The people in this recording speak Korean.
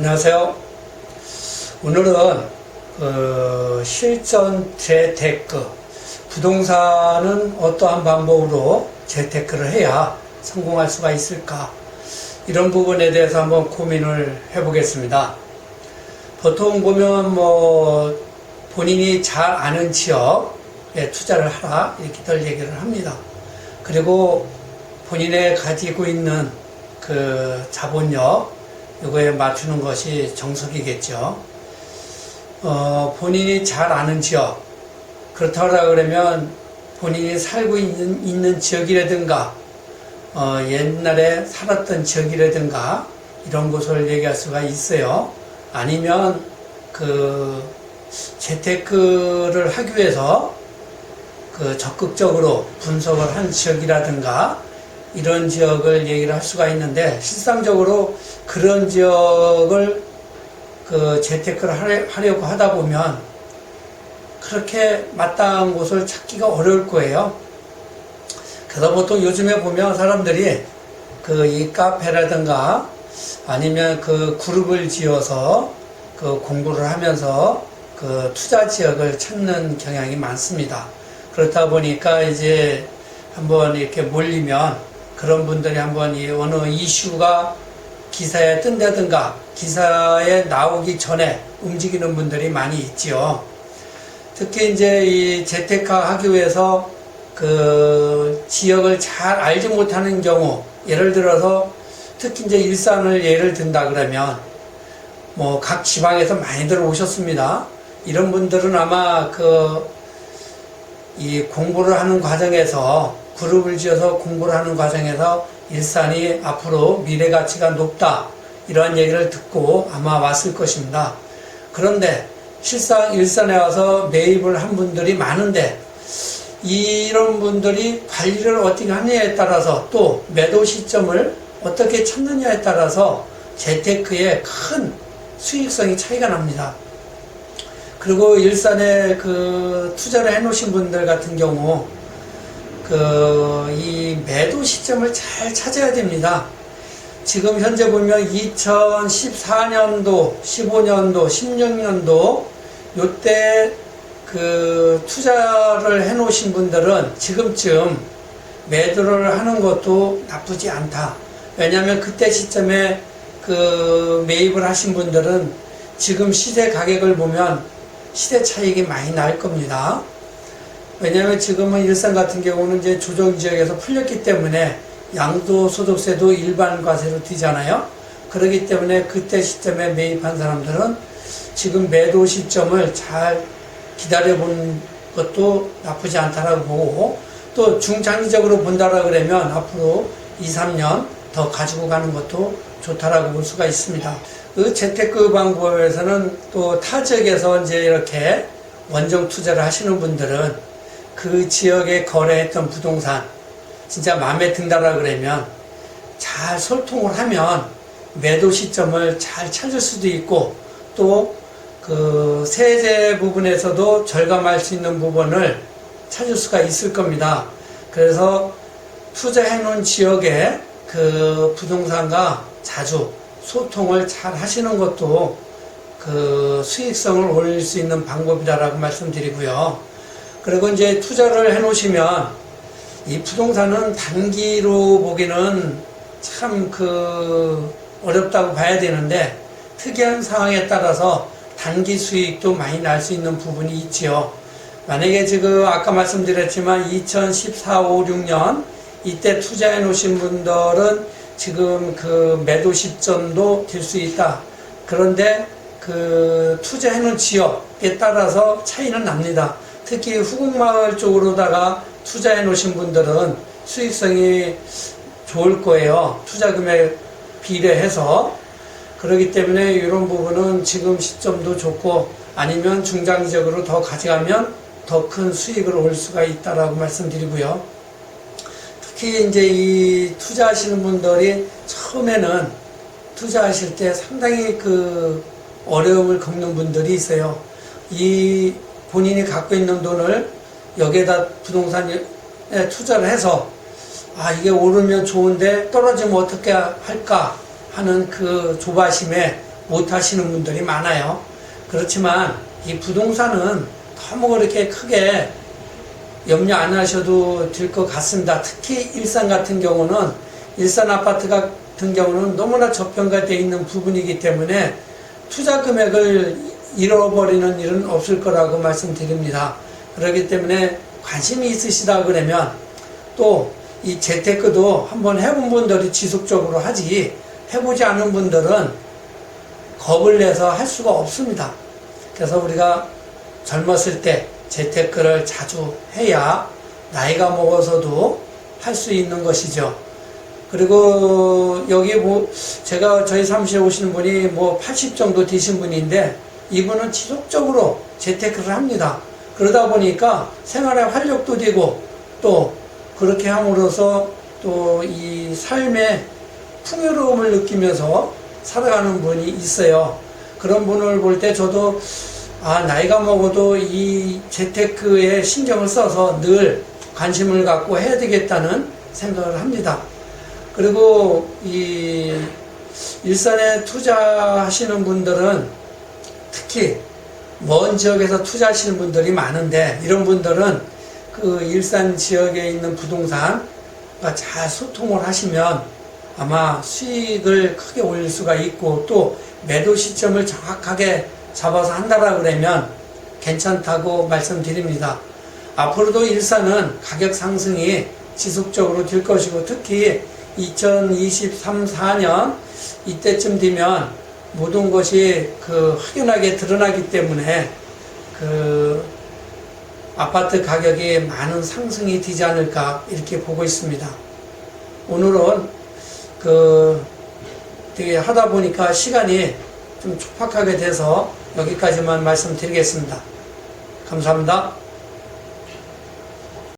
안녕하세요. 오늘은 실전 재테크, 부동산은 어떠한 방법으로 재테크를 해야 성공할 수가 있을까, 이런 부분에 대해서 한번 고민을 해보겠습니다. 보통 보면 본인이 잘 아는 지역에 투자를 하라, 이렇게들 얘기를 합니다. 그리고 본인의 가지고 있는 그 자본력, 이거에 맞추는 것이 정석이겠죠. 본인이 잘 아는 지역, 그렇다고 그러면 본인이 살고 있는 지역이라든가, 옛날에 살았던 지역이라든가, 이런 곳을 얘기할 수가 있어요. 아니면 재테크를 하기 위해서 적극적으로 분석을 한 지역이라든가, 이런 지역을 얘기를 할 수가 있는데, 실상적으로 그런 지역을 재테크를 하려고 하다 보면 그렇게 마땅한 곳을 찾기가 어려울 거예요. 그래서 보통 요즘에 보면 사람들이 이 카페라든가 아니면 그룹을 지어서 공부를 하면서 투자 지역을 찾는 경향이 많습니다. 그렇다 보니까 이제 한번 이렇게 몰리면 그런 분들이 한번 어느 이슈가 기사에 뜬다든가 기사에 나오기 전에 움직이는 분들이 많이 있지요. 특히 이제 이 재테크 하기 위해서 지역을 잘 알지 못하는 경우, 예를 들어서 특히 이제 일산을 예를 든다 그러면 각 지방에서 많이들 오셨습니다. 이런 분들은 아마 이 공부를 하는 과정에서, 그룹을 지어서 공부를 하는 과정에서 일산이 앞으로 미래 가치가 높다, 이러한 얘기를 듣고 아마 왔을 것입니다. 그런데 실상 일산에 와서 매입을 한 분들이 많은데, 이런 분들이 관리를 어떻게 하느냐에 따라서, 또 매도 시점을 어떻게 찾느냐에 따라서 재테크에 큰 수익성이 차이가 납니다. 그리고 일산에 투자를 해 놓으신 분들 같은 경우 이 매도 시점을 잘 찾아야 됩니다. 지금 현재 보면 2014년도, 15년도, 16년도 요때 투자를 해 놓으신 분들은 지금쯤 매도를 하는 것도 나쁘지 않다. 왜냐하면 그때 시점에 매입을 하신 분들은 지금 시세 가격을 보면 시대 차익이 많이 날 겁니다. 왜냐하면 지금은 일산 같은 경우는 이제 조정지역에서 풀렸기 때문에 양도소득세도 일반 과세로 뛰잖아요. 그렇기 때문에 그때 시점에 매입한 사람들은 지금 매도 시점을 잘 기다려본 것도 나쁘지 않다라고 보고, 또 중장기적으로 본다라 그러면 앞으로 2, 3년 더 가지고 가는 것도 좋다라고 볼 수가 있습니다. 재테크 방법에서는 또 타 지역에서 이제 이렇게 원정 투자를 하시는 분들은 그 지역에 거래했던 부동산 진짜 마음에 든다라 그러면 잘 소통을 하면 매도 시점을 잘 찾을 수도 있고, 또 세제 부분에서도 절감할 수 있는 부분을 찾을 수가 있을 겁니다. 그래서 투자해 놓은 지역에 부동산과 자주 소통을 잘 하시는 것도 수익성을 올릴 수 있는 방법이다라고 말씀드리고요. 그리고 이제 투자를 해 놓으시면 이 부동산은 단기로 보기는 참 어렵다고 봐야 되는데, 특이한 상황에 따라서 단기 수익도 많이 날 수 있는 부분이 있지요. 만약에 지금 아까 말씀드렸지만 2014, 5, 6년 이때 투자해 놓으신 분들은 지금 매도 시점도 될 수 있다. 그런데 투자해 놓은 지역에 따라서 차이는 납니다. 특히 후곡마을 쪽으로다가 투자해 놓으신 분들은 수익성이 좋을 거예요. 투자 금액 비례해서. 그렇기 때문에 이런 부분은 지금 시점도 좋고, 아니면 중장기적으로 더 가져가면 더 큰 수익을 올 수가 있다라고 말씀드리고요. 특히 이제 이 투자하시는 분들이 처음에는 투자하실 때 상당히 어려움을 겪는 분들이 있어요. 이 본인이 갖고 있는 돈을 여기에다 부동산에 투자를 해서 이게 오르면 좋은데 떨어지면 어떻게 할까 하는 그 조바심에 못 하시는 분들이 많아요. 그렇지만 이 부동산은 너무 그렇게 크게 염려 안 하셔도 될 것 같습니다. 특히 일산 같은 경우는, 일산 아파트 같은 경우는 너무나 저평가되어 있는 부분이기 때문에 투자 금액을 잃어버리는 일은 없을 거라고 말씀드립니다. 그렇기 때문에 관심이 있으시다 그러면, 또 이 재테크도 한번 해본 분들이 지속적으로 하지, 해보지 않은 분들은 겁을 내서 할 수가 없습니다. 그래서 우리가 젊었을 때 재테크를 자주 해야 나이가 먹어서도 할 수 있는 것이죠. 그리고 여기 제가 저희 사무실에 오시는 분이 80 정도 되신 분인데, 이분은 지속적으로 재테크를 합니다. 그러다 보니까 생활에 활력도 되고, 또 그렇게 함으로써 또 이 삶의 풍요로움을 느끼면서 살아가는 분이 있어요. 그런 분을 볼 때 저도 나이가 먹어도 이 재테크에 신경을 써서 늘 관심을 갖고 해야 되겠다는 생각을 합니다. 그리고 이 일산에 투자하시는 분들은 특히 먼 지역에서 투자하시는 분들이 많은데, 이런 분들은 그 일산 지역에 있는 부동산과 잘 소통을 하시면 아마 수익을 크게 올릴 수가 있고, 또 매도 시점을 정확하게 잡아서 한다라 그러면 괜찮다고 말씀드립니다. 앞으로도 일산은 가격 상승이 지속적으로 될 것이고, 특히 2023, 4년 이때쯤 되면 모든 것이 확연하게 드러나기 때문에 아파트 가격이 많은 상승이 되지 않을까 이렇게 보고 있습니다. 오늘은 되게 하다 보니까 시간이 좀 촉박하게 돼서 여기까지만 말씀드리겠습니다. 감사합니다.